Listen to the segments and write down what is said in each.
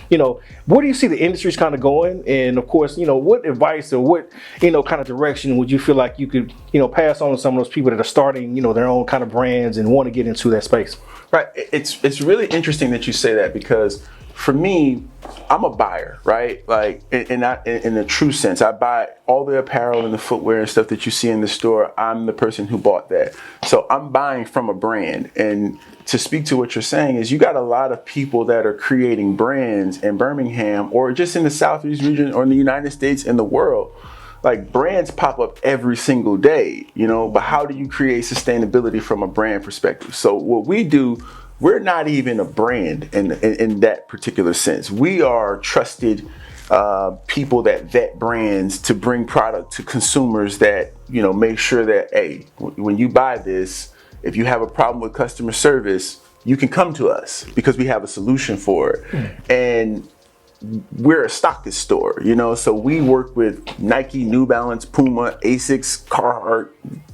Where do you see the industry's kind of going? And of course, what advice or what, kind of direction would you feel like you could, pass on to some of those people that are starting, their own kind of brands and want to get into that space? Right. It's really interesting that you say that, because for me, I'm a buyer, right? Like, in the true sense, I buy all the apparel and the footwear and stuff that you see in the store. I'm the person who bought that. So I'm buying from a brand. And to speak to what you're saying is, you got a lot of people that are creating brands in Birmingham or just in the Southeast region or in the United States and the world. Like, brands pop up every single day, but how do you create sustainability from a brand perspective? So what we do, we're not even a brand in that particular sense. We are trusted people that vet brands to bring product to consumers that, make sure that, hey, when you buy this, if you have a problem with customer service, you can come to us because we have a solution for it. And we're a stockist store, so we work with Nike, New Balance, Puma, Asics, Carhartt,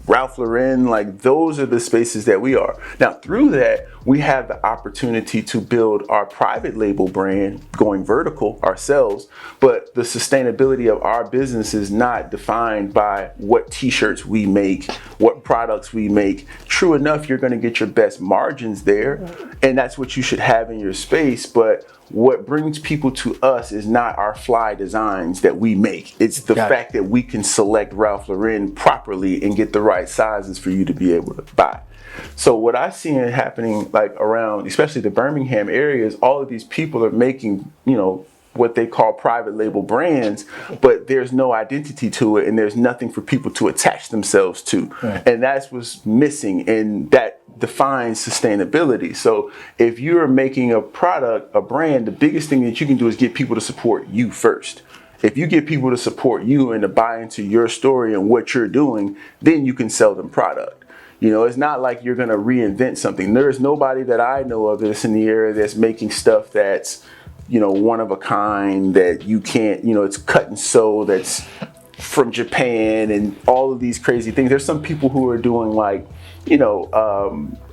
Ralph Lauren. Like, those are the spaces that we are. Now, through that, we have the opportunity to build our private label brand, going vertical ourselves, but the sustainability of our business is not defined by what t-shirts we make, what products we make. True enough, you're going to get your best margins there, and that's what you should have in your space, but what brings people to us is not our fly designs that we make. It's the fact that we can select Ralph Lauren properly and get the right sizes for you to be able to buy. So what I see happening, like, around, especially the Birmingham area, is all of these people are making, what they call private label brands, but there's no identity to it and there's nothing for people to attach themselves to. Right. And that's what's missing, and that defines sustainability. So if you're making a product, a brand, the biggest thing that you can do is get people to support you first. If you get people to support you and to buy into your story and what you're doing, then you can sell them product. It's not like you're going to reinvent something. There's nobody that I know of that's in the area that's making stuff that's, one of a kind, that you can't, it's cut and sew, that's from Japan and all of these crazy things. There's some people who are doing, like,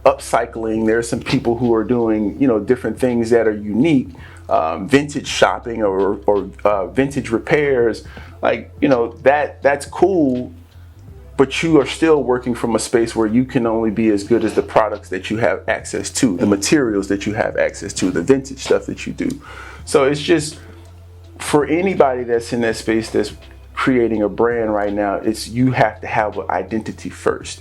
upcycling. There's some people who are doing, different things that are unique, vintage shopping or vintage repairs. Like, that's cool. But you are still working from a space where you can only be as good as the products that you have access to, the materials that you have access to, the vintage stuff that you do. So it's just, for anybody that's in that space that's creating a brand right now, you have to have an identity first.